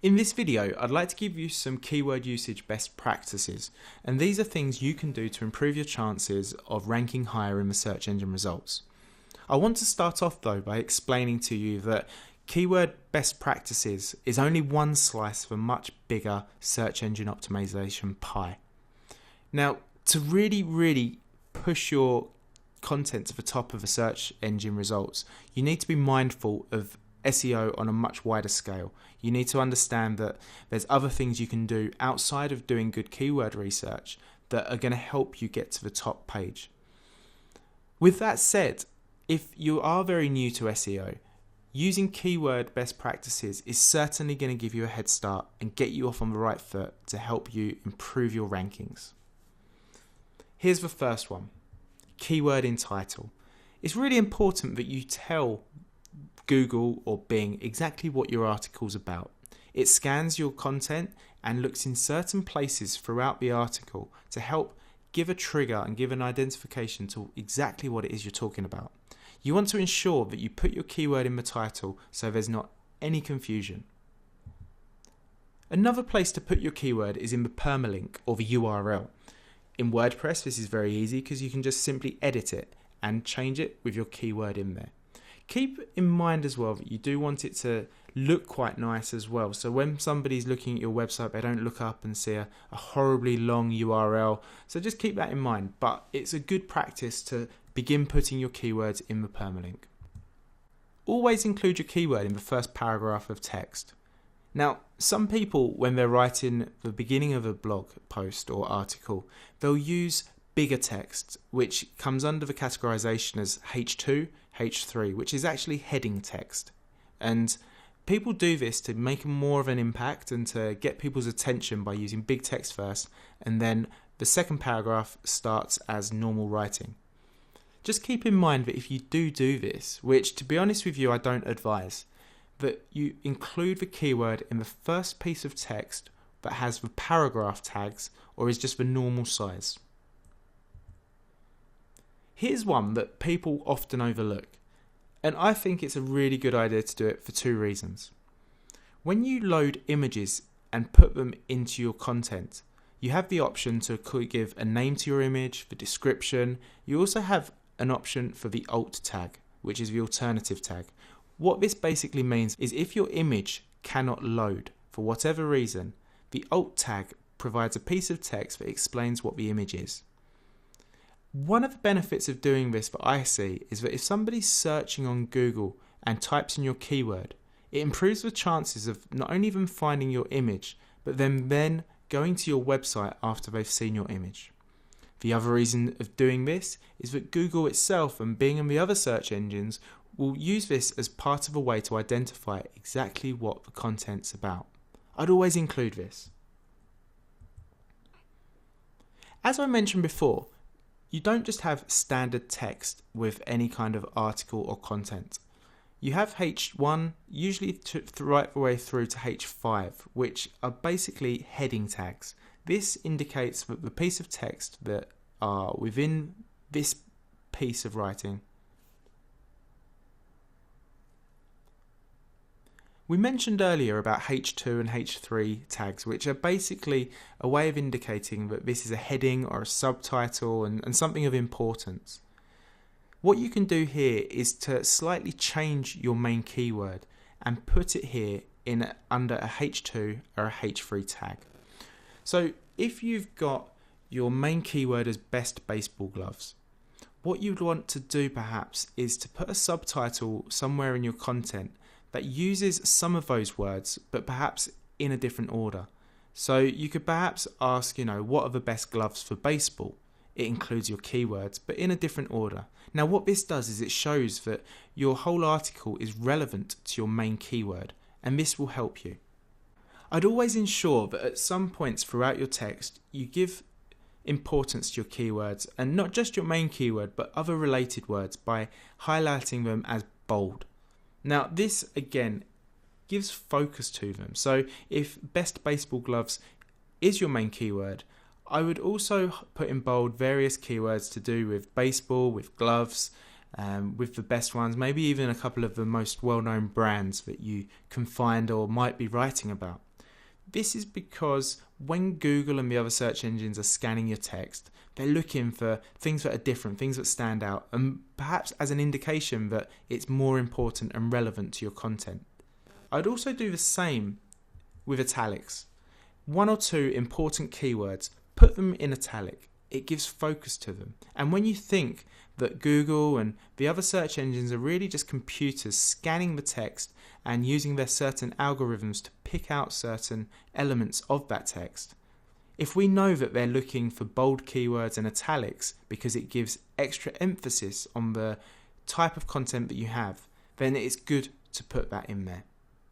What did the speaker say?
In this video, I'd like to give you some keyword usage best practices, and these are things you can do to improve your chances of ranking higher in the search engine results. I want to start off though by explaining to you that keyword best practices is only one slice of a much bigger search engine optimization pie. Now, to really push your content to the top of the search engine results, you need to be mindful of SEO on a much wider scale. You need to understand that there's other things you can do outside of doing good keyword research that are going to help you get to the top page. With that said, if you are very new to SEO, using keyword best practices is certainly going to give you a head start and get you off on the right foot to help you improve your rankings. Here's the first one. Keyword in title. It's really important that you tell Google or Bing exactly what your article's about. It scans your content and looks in certain places throughout the article to help give a trigger and give an identification to exactly what it is you're talking about. You want to ensure that you put your keyword in the title so there's not any confusion. Another place to put your keyword is in the permalink or the URL. In WordPress, this is very easy because you can just simply edit it and change it with your keyword in there. Keep in mind as well that you do want it to look quite nice as well. So when somebody's looking at your website, they don't look up and see a horribly long URL. So just keep that in mind. But it's a good practice to begin putting your keywords in the permalink. Always include your keyword in the first paragraph of text. Now, some people, when they're writing the beginning of a blog post or article, they'll use bigger text, which comes under the categorization as H2, H3, which is actually heading text. And people do this to make more of an impact and to get people's attention by using big text first, and then the second paragraph starts as normal writing. Just keep in mind that if you do this, which to be honest with you I don't advise, that you include the keyword in the first piece of text that has the paragraph tags or is just the normal size. Here's one that people often overlook, and I think it's a really good idea to do it for two reasons. When you load images and put them into your content, you have the option to give a name to your image, the description. You also have an option for the alt tag, which is the alternative tag. What this basically means is if your image cannot load for whatever reason, the alt tag provides a piece of text that explains what the image is. One of the benefits of doing this that I see is that if somebody's searching on Google and types in your keyword, it improves the chances of not only them finding your image, but then going to your website after they've seen your image. The other reason of doing this is that Google itself and Bing and the other search engines will use this as part of a way to identify exactly what the content's about. I'd always include this. As I mentioned before, you don't just have standard text with any kind of article or content. You have H1, usually right the way through to H5, which are basically heading tags. This indicates that the piece of text that are within this piece of writing. We mentioned earlier about H2 and H3 tags, which are basically a way of indicating that this is a heading or a subtitle and something of importance. What you can do here is to slightly change your main keyword and put it here under a H2 or a H3 tag. So if you've got your main keyword as best baseball gloves, what you'd want to do perhaps is to put a subtitle somewhere in your content that uses some of those words, but perhaps in a different order. So you could perhaps ask, what are the best gloves for baseball? It includes your keywords, but in a different order. Now what this does is it shows that your whole article is relevant to your main keyword, and this will help you. I'd always ensure that at some points throughout your text, you give importance to your keywords, and not just your main keyword, but other related words by highlighting them as bold. Now this again gives focus to them. So if best baseball gloves is your main keyword, I would also put in bold various keywords to do with baseball, with gloves, with the best ones, maybe even a couple of the most well-known brands that you can find or might be writing about. This is because when Google and the other search engines are scanning your text, they're looking for things that are different, things that stand out, and perhaps as an indication that it's more important and relevant to your content. I'd also do the same with italics. 1 or 2 important keywords, put them in italic. It gives focus to them. And when you think that Google and the other search engines are really just computers scanning the text and using their certain algorithms to pick out certain elements of that text, if we know that they're looking for bold keywords and italics because it gives extra emphasis on the type of content that you have, then it's good to put that in there.